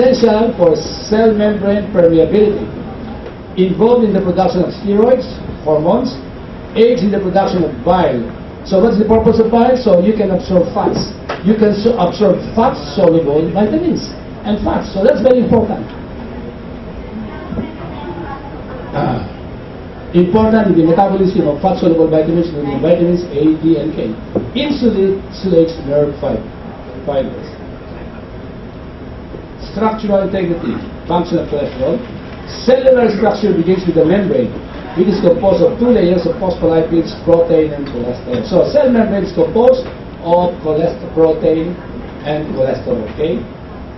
essential for cell membrane permeability, involved in the production of steroids, hormones, aids in the production of bile. So what's the purpose of bile? So you can absorb fats. You can absorb fat-soluble vitamins and fats. So that's very important. Important in the metabolism of fat-soluble vitamins, including vitamins A, D, and K. Insulates nerve fibers. Structural integrity, function of cholesterol. Cellular structure begins with the membrane. It is composed of 2 layers of phospholipids, protein, and cholesterol. So cell membrane is composed of cholesterol, protein, and cholesterol. Okay,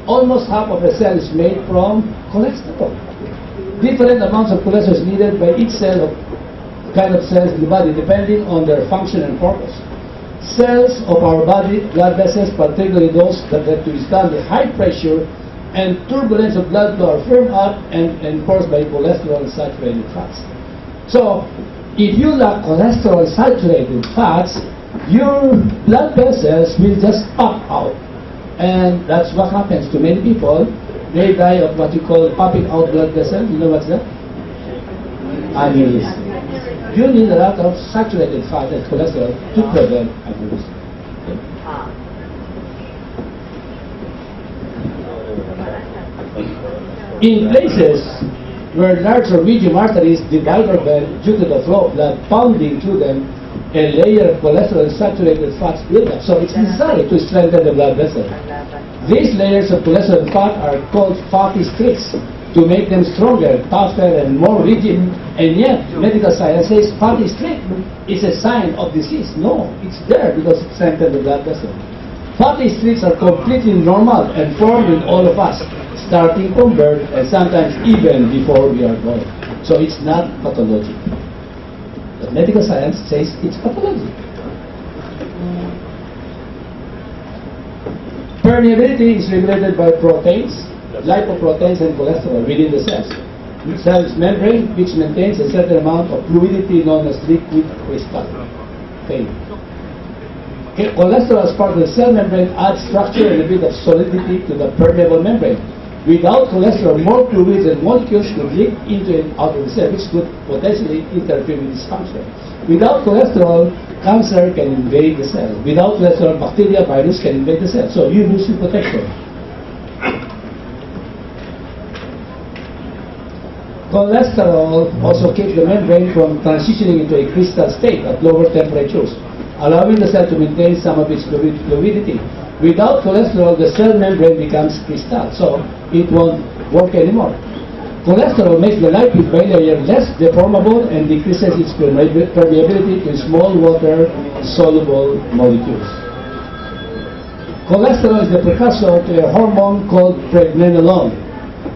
almost half of a cell is made from cholesterol. Different amounts of cholesterol is needed by each cell of kind of cells in the body, depending on their function and purpose. Cells of our body, blood vessels, particularly those that have to withstand the high pressure and turbulence of blood flow, are firmed up and enforced by cholesterol and saturated fats. So, if you lack cholesterol saturated fats, your blood vessels will just pop out. And that's what happens to many people. They die of what you call popping out blood vessels. You know what's that? Aneurysm. You need a lot of saturated fat and cholesterol to prevent aneurysm. In places where large or medium arteries divide or bend due to the flow of blood pounding through them, a layer of cholesterol and saturated fats build up. So it's necessary to strengthen the blood vessel. These layers of cholesterol and fat are called fatty streaks to make them stronger, tougher, and more rigid. And yet, medical science says fatty streak is a sign of disease. No, it's there because it strengthens the blood vessel. Fatty streaks are completely normal and formed in all of us, starting from birth and sometimes even before we are born. So it's not pathology. But medical science says it's pathology. Permeability is regulated by proteins, lipoproteins, and cholesterol within the cells. The cell's membrane, which maintains a certain amount of fluidity known as liquid crystal. Okay. Cholesterol as part of the cell membrane adds structure and a bit of solidity to the permeable membrane. Without cholesterol, more fluids and molecules could leak into and out of the cell, which could potentially interfere with its function. Without cholesterol, cancer can invade the cell. Without cholesterol, bacteria, virus can invade the cell. So you lose your protection. Cholesterol also keeps the membrane from transitioning into a crystal state at lower temperatures, allowing the cell to maintain some of its fluidity. Without cholesterol, the cell membrane becomes crystal, so it won't work anymore. Cholesterol makes the lipid bilayer less deformable and decreases its permeability to small water-soluble molecules. Cholesterol is the precursor to a hormone called pregnenolone,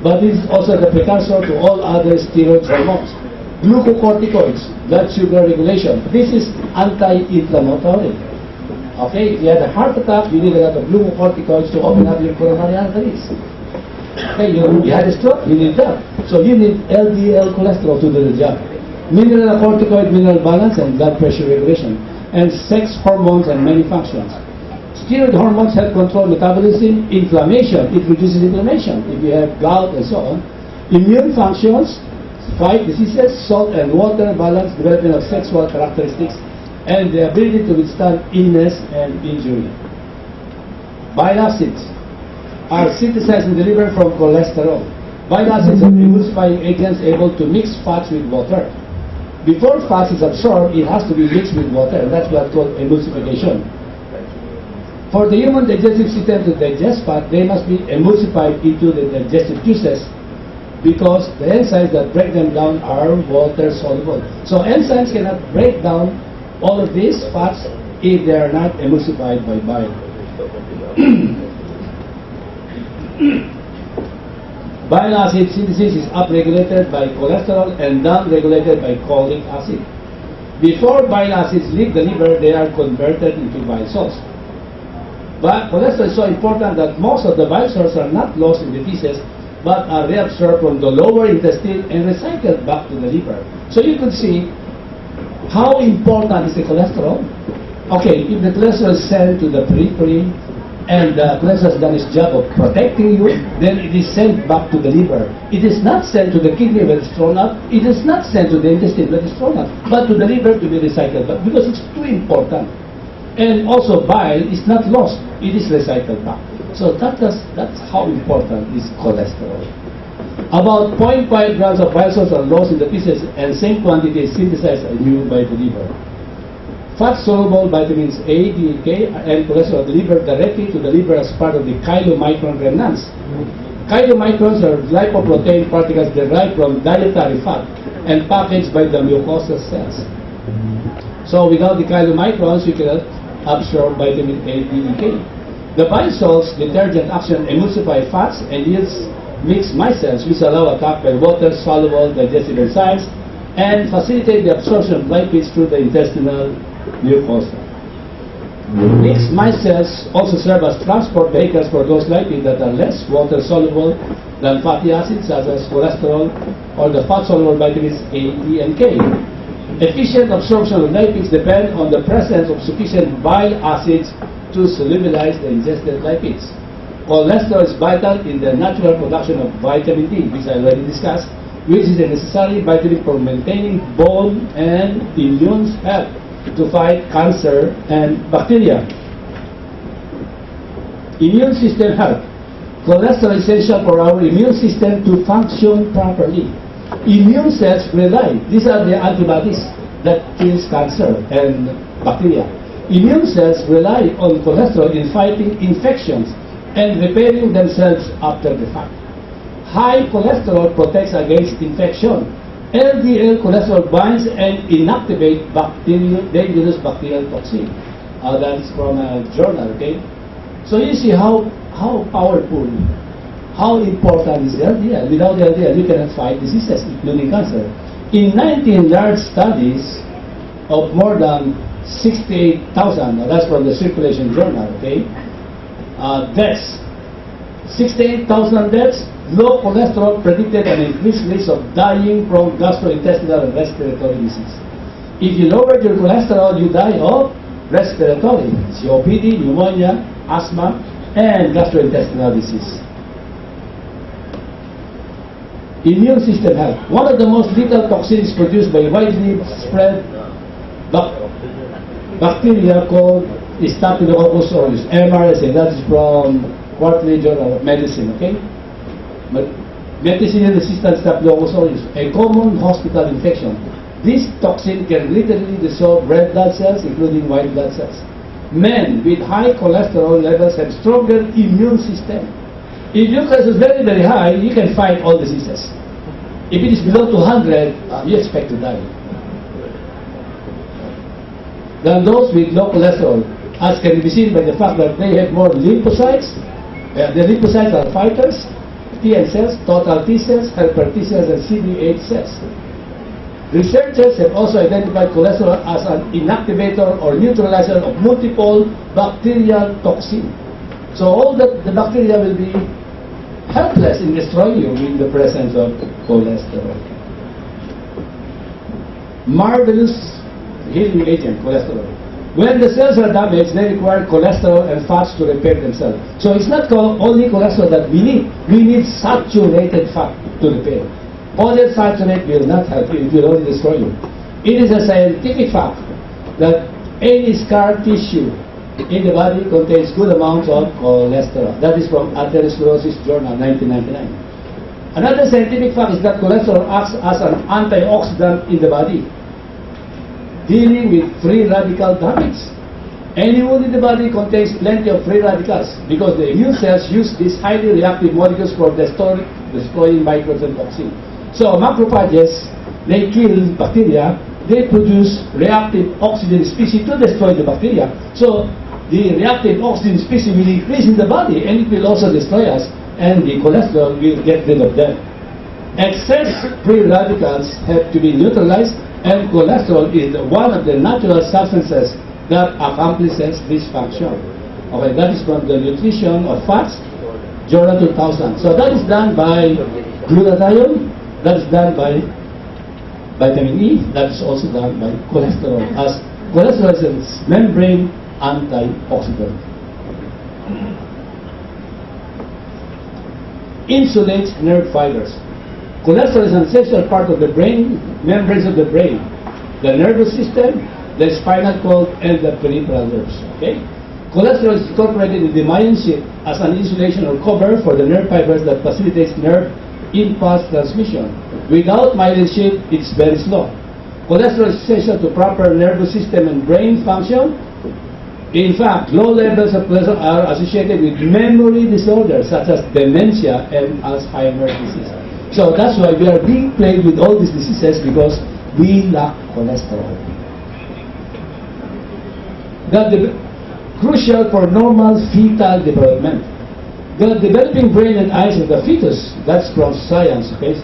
but it is also the precursor to all other steroid hormones. Glucocorticoids, blood sugar regulation. This is anti-inflammatory. Okay, if you had a heart attack, you need a lot of glucocorticoids to open up your coronary arteries. Okay, you had a stroke, you need that. So you need LDL cholesterol to do the job. Mineral corticoid, mineral balance, and blood pressure regulation. And sex hormones and many functions. Steroid hormones help control metabolism, inflammation. It reduces inflammation if you have gout and so on. Immune functions, fight diseases, salt and water balance, development of sexual characteristics, and the ability to withstand illness and injury. Bile acids are synthesized and delivered from cholesterol. Bile acids are emulsifying agents able to mix fats with water. Before fat is absorbed, it has to be mixed with water, and that's what's called emulsification. For the human digestive system to digest fat, they must be emulsified into the digestive juices because the enzymes that break them down are water soluble. So enzymes cannot break down all of these fats if they are not emulsified by bile. Bile acid synthesis is upregulated by cholesterol and downregulated by cholic acid. Before bile acids leave the liver, they are converted into bile salts. But cholesterol is so important that most of the bile salts are not lost in the feces, but are reabsorbed from the lower intestine and recycled back to the liver. So you could see how important is the cholesterol. Okay, if the cholesterol is sent to the periphery, and cholesterol has done its job of protecting you, then it is sent back to the liver. It is not sent to the kidney when it's thrown out. It is not sent to the intestine when it's thrown out, but to the liver to be recycled, but because it's too important. And also bile is not lost, it is recycled back. So that's how important is cholesterol. About 0.5 grams of bile salts are lost in the feces, and same quantity is synthesized anew by the liver. Fat-soluble vitamins A, D, K, and cholesterol are delivered directly to the liver as part of the chylomicron remnants. Chylomicrons are lipoprotein particles derived from dietary fat and packaged by the mucosal cells. So without the chylomicrons, you cannot absorb vitamin A, D, and K. The bile salts detergent action emulsify fats and yields mixed micelles, which allow attack by water-soluble digestive enzymes and facilitate the absorption of lipids through the intestinal mucosa. Mixed micelles also serve as transport vehicles for those lipids that are less water-soluble than fatty acids such as cholesterol or the fat-soluble vitamins A, D, and K. Efficient absorption of lipids depend on the presence of sufficient bile acids to solubilize the ingested lipids. Cholesterol is vital in the natural production of vitamin D, which I already discussed, which is a necessary vitamin for maintaining bone and immune health to fight cancer and bacteria. Immune system health. Cholesterol is essential for our immune system to function properly. Immune cells rely, these are the antibodies that kills cancer and bacteria. Immune cells rely on cholesterol in fighting infections and repairing themselves after the fact. High cholesterol protects against infection. LDL cholesterol binds and inactivates dangerous bacterial toxin. That's from a journal, okay? So you see how powerful, how important is LDL. Without LDL, you cannot fight diseases, including cancer. In 19 large studies of more than 68,000, that's from the Circulation Journal, okay? Deaths, 68,000 deaths, low cholesterol predicted an increased risk of dying from gastrointestinal and respiratory disease. If you lowered your cholesterol, you die of respiratory, COPD, pneumonia, asthma, and gastrointestinal disease. Immune system health. One of the most lethal toxins produced by widely spread bacteria called Staphylococcus aureus, MRSA. That is from Quarterly Journal of Medicine, okay? Medicine-resistant Staphylococcus aureus, a common hospital infection. This toxin can literally dissolve red blood cells, including white blood cells. Men with high cholesterol levels have stronger immune system. If your cholesterol is very, very high, you can fight all diseases. If it is below 200, you expect to die. Than those with low cholesterol, as can be seen by the fact that they have more lymphocytes. The lymphocytes are fighters, T cells, total T cells, helper T cells, and CD8 cells. Researchers have also identified cholesterol as an inactivator or neutralizer of multiple bacterial toxins. So all the bacteria will be helpless in destroying you in the presence of cholesterol. Marvelous healing agent, cholesterol. When the cells are damaged, they require cholesterol and fats to repair themselves. So it's not only cholesterol that we need. We need saturated fat to repair. Polysaccharide will not help you, it will only destroy you. It is a scientific fact that any scar tissue in the body contains good amounts of cholesterol. That is from Atherosclerosis Journal, 1999. Another scientific fact is that cholesterol acts as an antioxidant in the body, dealing with free radical damage. Any wound in the body contains plenty of free radicals because the immune cells use these highly reactive molecules for destroying microbes and toxins. So macrophages, they kill bacteria, they produce reactive oxygen species to destroy the bacteria. So the reactive oxygen species will increase in the body and it will also destroy us, and the cholesterol will get rid of them. Excess free radicals have to be neutralized, and cholesterol is one of the natural substances that accomplishes this function. Okay, that is from the Nutrition of Fats, Journal 2000. So that is done by glutathione, that is done by vitamin E, that is also done by cholesterol, as cholesterol is a membrane antioxidant. insulates nerve fibers. Cholesterol is an essential part of the brain, membranes of the brain, the nervous system, the spinal cord, and the peripheral nerves. Okay? Cholesterol is incorporated in the myelin sheath as an insulation or cover for the nerve fibers that facilitates nerve impulse transmission. Without myelin sheath, it's very slow. Cholesterol is essential to proper nervous system and brain function. In fact, low levels of cholesterol are associated with memory disorders such as dementia and Alzheimer's disease. So that's why we are being plagued with all these diseases, because we lack cholesterol. Crucial for normal fetal development. The developing brain and eyes of the fetus, that's from science, okay?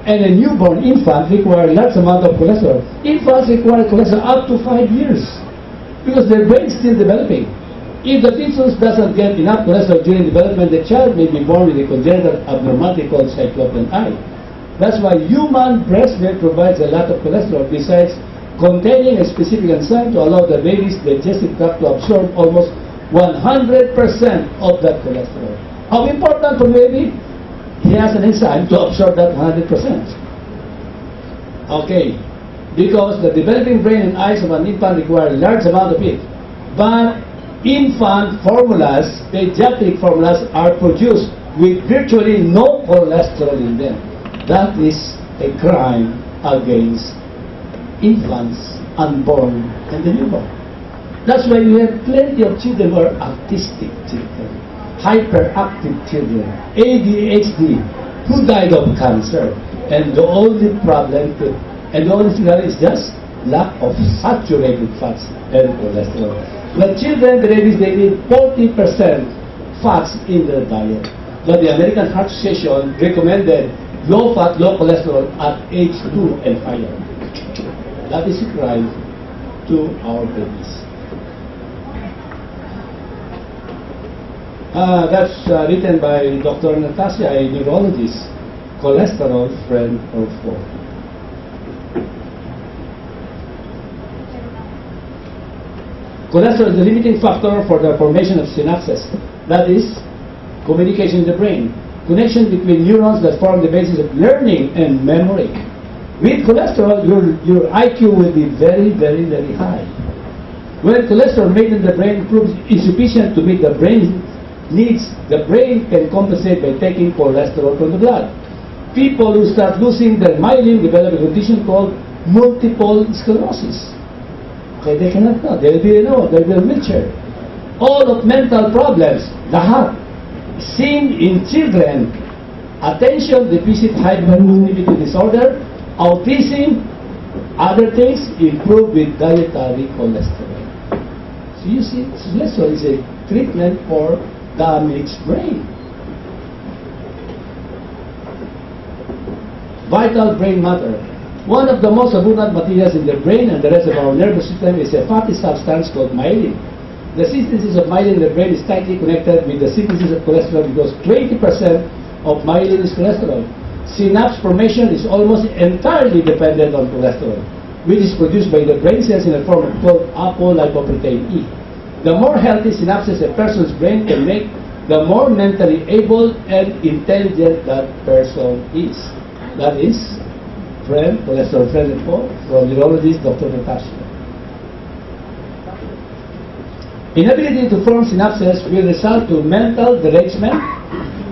And a newborn infant requires large amount of cholesterol. Infants require cholesterol up to 5 years because their brain is still developing. If the fetus doesn't get enough cholesterol during development, the child may be born with a congenital abnormality called cyclopean eye. That's why human breast milk provides a lot of cholesterol, besides containing a specific enzyme to allow the baby's digestive tract to absorb almost 100% of that cholesterol. How important for the baby? He has an enzyme to absorb that 100%. Okay, because the developing brain and eyes of an infant require a large amount of it. But infant formulas, pediatric formulas, are produced with virtually no cholesterol in them. That is a crime against infants, unborn, and the newborn. That's why we have plenty of children who are autistic children, hyperactive children, ADHD, who died of cancer. And the only problem, is just lack of saturated fats and cholesterol. The children, the babies, they need 40% fats in their diet. But the American Heart Association recommended low fat, low cholesterol at age 2 and higher. That is a crime to our babies. That's written by Dr. Natasha, a neurologist. Cholesterol, friend or foe. Cholesterol is the limiting factor for the formation of synapses. That is, communication in the brain. Connection between neurons that form the basis of learning and memory. With cholesterol, your IQ will be very, very, very high. When cholesterol made in the brain proves insufficient to meet the brain needs, the brain can compensate by taking cholesterol from the blood. People who start losing their myelin develop a condition called multiple sclerosis. Okay, they cannot know. They'll be in a wheelchair. All of mental problems, the heart, seen in children, attention deficit hyperactivity disorder, autism, other things improve with dietary cholesterol. So you see, cholesterol is a treatment for damaged brain. Vital brain matter. One of the most abundant materials in the brain and the rest of our nervous system is a fatty substance called myelin. The synthesis of myelin in the brain is tightly connected with the synthesis of cholesterol because 20% of myelin is cholesterol. Synapse formation is almost entirely dependent on cholesterol, which is produced by the brain cells in a form called apolipoprotein E. The more healthy synapses a person's brain can make, the more mentally able and intelligent that person is. That is, cholesterol friend and foe, from neurologist Dr. Natasha. Inability to form synapses will result to mental derangement,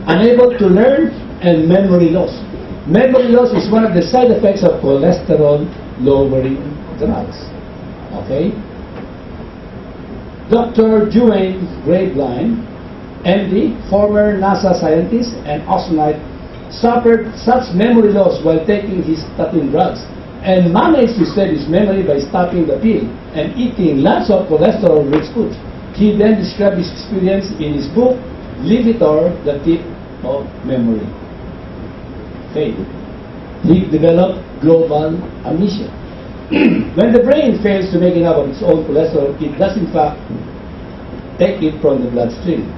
unable to learn, and memory loss. Memory loss is one of the side effects of cholesterol-lowering drugs. Okay? Dr. Duane Graveline, MD, former NASA scientist and astronaut, suffered such memory loss while taking his statin drugs and managed to save his memory by stopping the pill and eating lots of cholesterol-rich foods. He then described his experience in his book, Lipitor, The Tip of Memory. Okay. He developed global amnesia. When the brain fails to make enough of its own cholesterol, it does in fact take it from the bloodstream.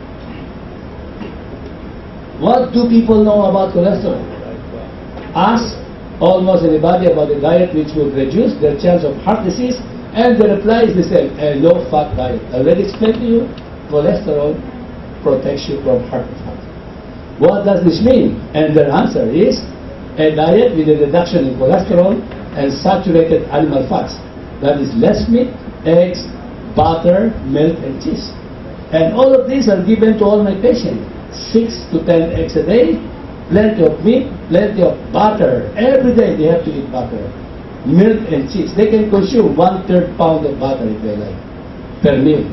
What do people know about cholesterol? Ask almost anybody about a diet which would reduce their chance of heart disease, and the reply is the same: a low-fat diet. I already explained to you, cholesterol protects you from heart attack. What does this mean? And their answer is a diet with a reduction in cholesterol and saturated animal fats. That is less meat, eggs, butter, milk, and cheese. And all of these are given to all my patients. 6 to 10 eggs a day, plenty of meat, plenty of butter. Every day they have to eat butter. Milk and cheese. They can consume 1/3 pound of butter if they like, per meal.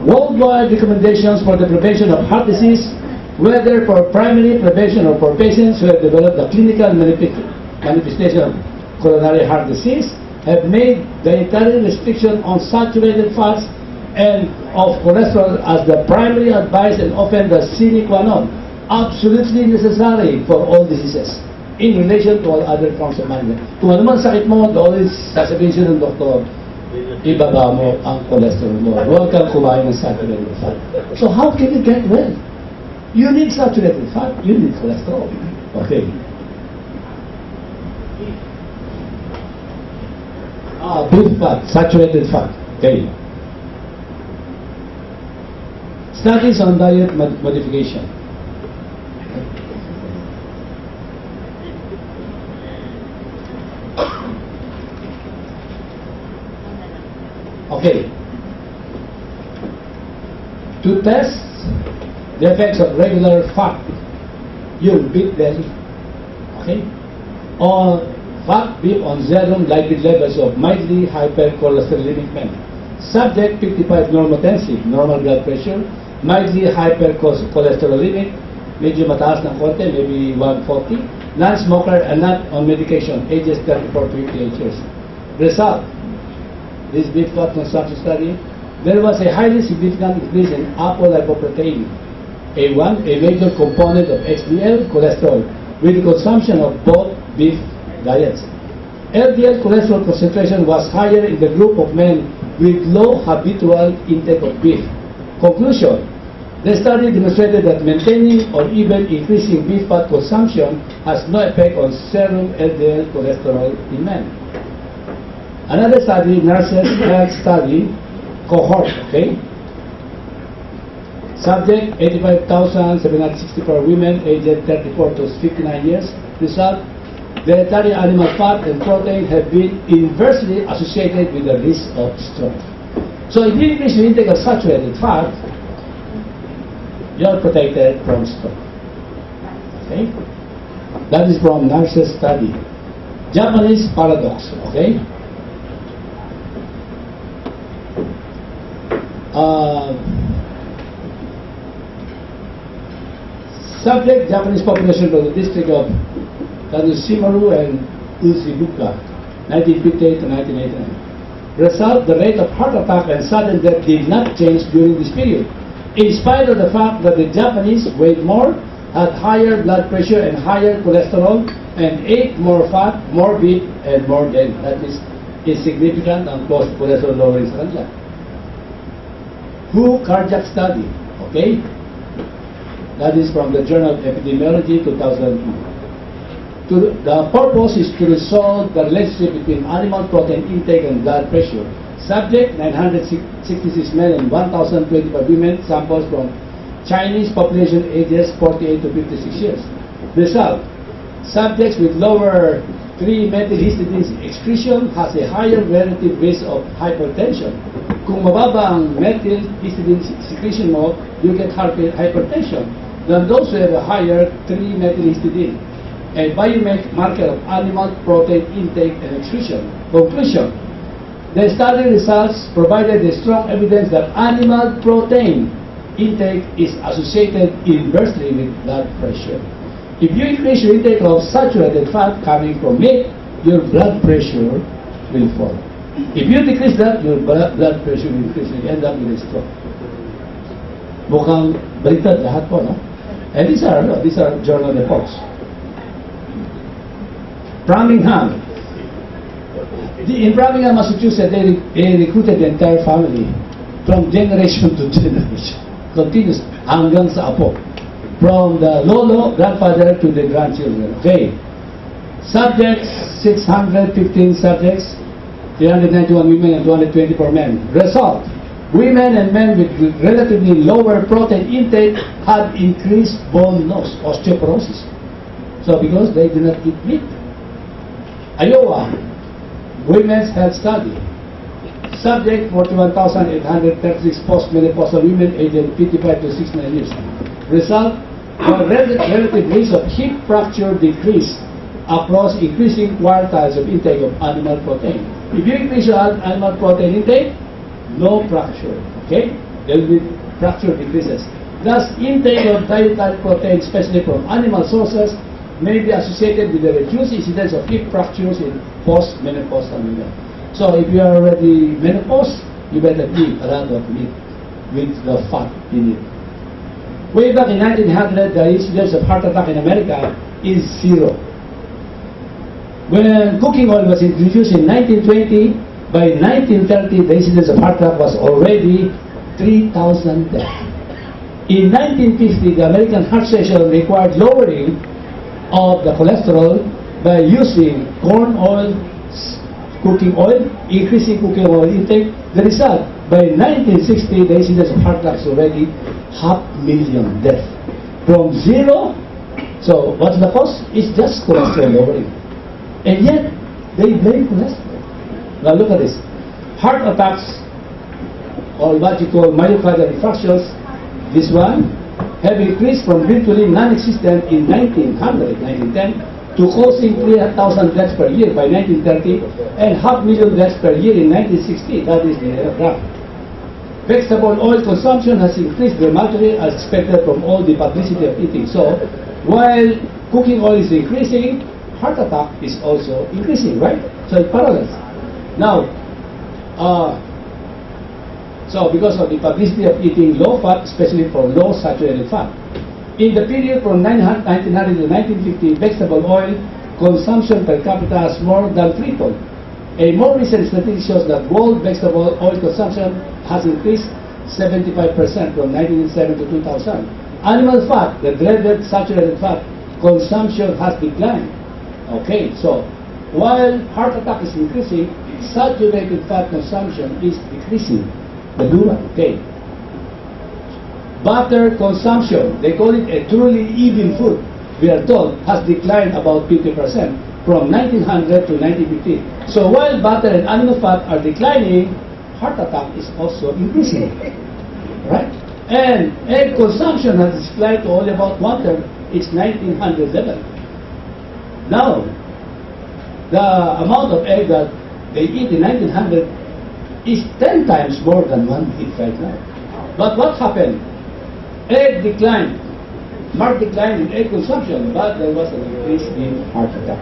Worldwide recommendations for the prevention of heart disease, whether for primary prevention or for patients who have developed the clinical manifestation of coronary heart disease, have made dietary restriction on saturated fats and of cholesterol as the primary advice and often the sine qua non, absolutely necessary for all diseases in relation to all other forms of management. Kung ano man sakit mo, always sasabihin siya ng doktor, ibaba mo ang cholesterol mo. Huwag kang kumain ng saturated fat. So how can you get well? You need saturated fat, you need cholesterol. Okay. Good fat, saturated fat. Okay. Studies on diet modification. Okay. To test the effects of regular fat, yung beef belly, okay, or fat beef on serum lipid levels of mildly hypercholesterolemic men. Subject 55 normotensive, normal blood pressure, mildly hypercholesterolemic, medyo mataas ng konti, maybe 140, non-smoker and not on medication, ages 34 to 58 years. Result, this beef fat consumption study, there was a highly significant increase in apolipoprotein, A1, a major component of HDL cholesterol, with the consumption of both beef diets. LDL cholesterol concentration was higher in the group of men with low habitual intake of beef. Conclusion, the study demonstrated that maintaining or even increasing beef fat consumption has no effect on serum LDL cholesterol in men. Another study, nurses health study, cohort, okay? Subject, 85,764 women aged 34 to 59 years. Result, dietary animal fat and protein have been inversely associated with the risk of stroke. So if you increase your intake of saturated fat, you're protected from stroke. Okay? That is from nurses study. Japanese paradox, okay? Subject, Japanese population from the district of Shimaru and Uchibuka, 1958 to 1989. Result, the rate of heart attack and sudden death did not change during this period, in spite of the fact that the Japanese weighed more, had higher blood pressure and higher cholesterol, and ate more fat, more beef, and more dairy. That is insignificant and close to cholesterol lowering sa kanila. WHO cardiac study, okay? That is from the Journal of Epidemiology, 2002. The purpose is to resolve the relationship between animal protein intake and blood pressure. Subject, 966 men and 1,025 women, samples from Chinese population ages 48 to 56 years. Result, subjects with lower 3-methylhistidine excretion has a higher relative risk of hypertension. Kung mababa ang methylhistidine secretion mo, you get hypertension. Than those who have a higher 3-methylhistidine, a biomarker of animal protein intake and excretion. Conclusion, the study results provided a strong evidence that animal protein intake is associated inversely with blood pressure. If you increase your intake of saturated fat coming from meat, your blood pressure will fall. If you decrease that, your blood pressure will increase and you end up with a stroke. Mukhang baliktad lahat po, no? And these are journal reports. Framingham. In Framingham, Massachusetts, they recruited the entire family from generation to generation. Continuous hanggang sa apo. From the lolo, grandfather to the grandchildren. Okay. Subjects, 615 subjects, 391 women and 224 men. Result, Women and men with relatively lower protein intake had increased bone loss, osteoporosis. So because they do not eat meat. Iowa, Women's Health Study. Subject 41,836 postmenopausal women aged 55 to 69 years. Result, the relative risk of hip fracture decreased across increasing quartiles of intake of animal protein. If you increase your animal protein intake, no fracture, okay? There will be fracture decreases. Thus, intake of dietary protein, especially from animal sources, may be associated with the reduced incidence of hip fractures in postmenopausal women. So, if you are already menopause, you better eat a lot of meat with the fat in it. Way back in 1900, the incidence of heart attack in America is 0. When cooking oil was introduced in 1920, by 1930, the incidence of heart attack was already 3,000 deaths. In 1950, the American Heart Association required lowering of the cholesterol by using corn oil, cooking oil, increasing cooking oil intake. The result, by 1960, the incidence of heart attack is already 500,000 deaths. From 0, so what's the cause? It's just cholesterol lowering. And yet, they blame cholesterol. Now look at this. Heart attacks, or what you call myocardial infarctions, this one, have increased from virtually non-existent in 1910 to causing 3,000 deaths per year by 1930 and 500,000 deaths per year in 1960. That is the graph. Vegetable oil consumption has increased dramatically as expected from all the publicity of eating. So, while cooking oil is increasing, heart attack is also increasing, right? So it parallels. Now, so because of the publicity of eating low fat, especially for low saturated fat, in the period from 1900 to 1950, vegetable oil consumption per capita has more than tripled. A more recent statistic shows that world vegetable oil consumption has increased 75% from 1997 to 2000. Animal fat, the dreaded saturated fat consumption has declined. Okay, so while heart attack is increasing, saturated fat consumption is decreasing. The blue one, okay. Butter consumption, they call it a truly even food, we are told, has declined about 50% from 1900 to 1950. So while butter and animal fat are declining, heart attack is also increasing, right? And egg consumption has declined to only about 1/3 its 1900 level. Now, the amount of egg that they eat in 1900 is 10 times more than one eat right now. But what happened? Egg declined, marked decline in egg consumption, but there was an increase in heart attack.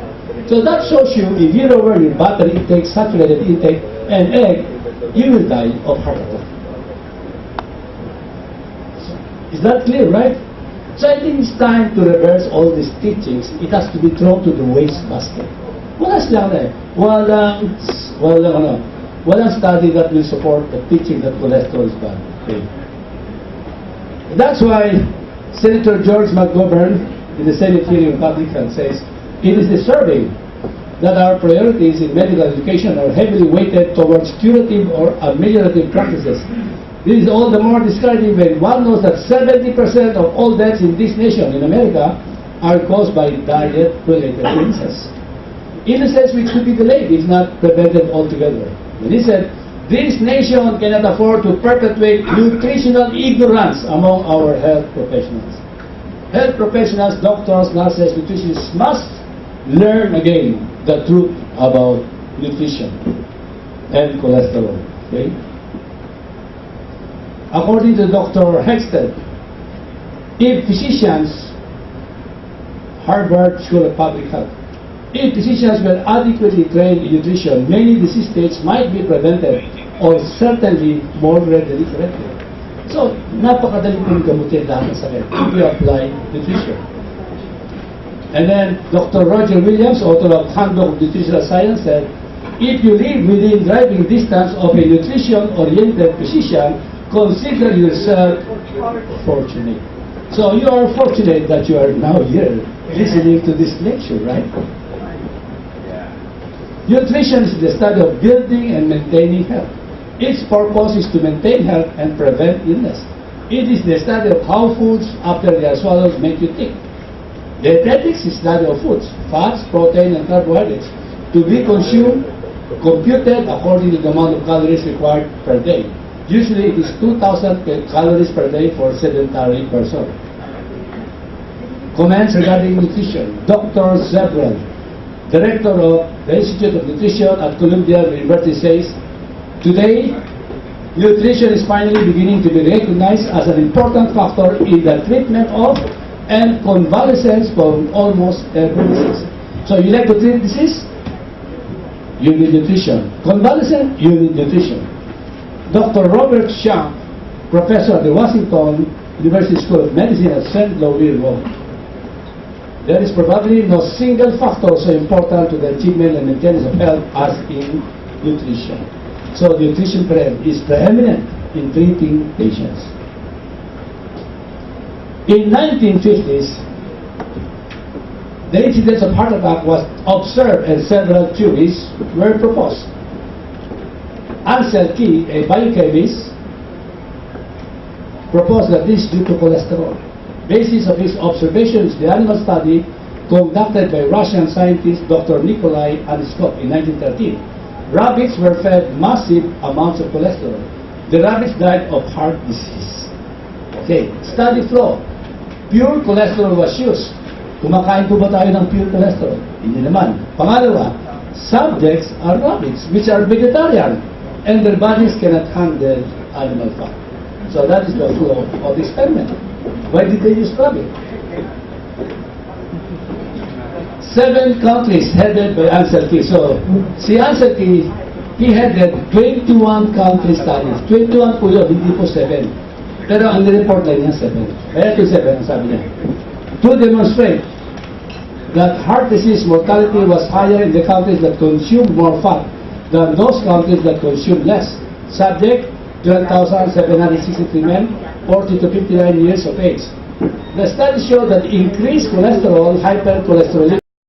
So that shows you, if you lower your butter intake, saturated intake, and egg, you will die of heart attack. Is that clear, right? So I think it's time to reverse all these teachings. It has to be thrown to the wastebasket. Walang study that will support the teaching that cholesterol is bad. Okay. That's why Senator George McGovern in the Senate hearing on public health says, it is disturbing that our priorities in medical education are heavily weighted towards curative or ameliorative practices. This is all the more discouraging when one knows that 70% of all deaths in this nation, in America, are caused by diet-related illnesses. Illnesses which could be delayed, if not prevented altogether. And he said, this nation cannot afford to perpetuate nutritional ignorance among our health professionals. Health professionals, doctors, nurses, nutritionists must learn again the truth about nutrition and cholesterol. Okay? According to Dr. Hexted, if physicians, Harvard School of Public Health, if physicians were adequately trained in nutrition, many disease states might be prevented or certainly more readily corrected. So, napakadali pong gamutin lahat ng sakit if you apply nutrition. And then, Dr. Roger Williams, author of Handbook of Nutritional Science, said, if you live within driving distance of a nutrition-oriented physician, consider yourself fortunate. So, you are fortunate that you are now here listening to this lecture, right? Nutrition is the study of building and maintaining health. Its purpose is to maintain health and prevent illness. It is the study of how foods, after they are swallowed, make you tick. Dietetics is study of foods, fats, protein, and carbohydrates, to be consumed, computed according to the amount of calories required per day. Usually it is 2,000 calories per day for a sedentary person. Comments regarding nutrition. Dr. Zebrel, Director of the Institute of Nutrition at Columbia University, says, today, nutrition is finally beginning to be recognized as an important factor in the treatment of and convalescence from almost every disease. So you like to treat disease? You need nutrition. Convalescent? You need nutrition. Dr. Robert Shank, professor at the Washington University School of Medicine at St. Louis, wrote, there is probably no single factor so important to the achievement and maintenance of health as in nutrition. So nutrition is preeminent in treating patients. In 1950s, the incidence of heart attack was observed and several theories were proposed. Ansel Keys, a biochemist, proposed that this is due to cholesterol. Basis of his observation is the animal study conducted by Russian scientist Dr. Nikolai Aniskov in 1913. Rabbits were fed massive amounts of cholesterol. The rabbits died of heart disease. Okay, study flow. Pure cholesterol was used. Kumakain po ba tayo ng pure cholesterol? Hindi naman. Pangalawa, subjects are rabbits, which are vegetarian, and their bodies cannot handle animal fat. So that is the flow of the experiment. Why did they use rabbit? 7 countries headed by Ansel Keys. So, si Ansel Keys, he headed 21 country studies. 21 po yun, hindi po 7. Pero ang nireport lang niya 7. Kaya ito 7 ang sabi niya. To demonstrate that heart disease mortality was higher in the countries that consumed more fat than those countries that consumed less. Subject, 12,763 men, 40 to 59 years of age. The study showed that increased cholesterol, hypercholesterolemia,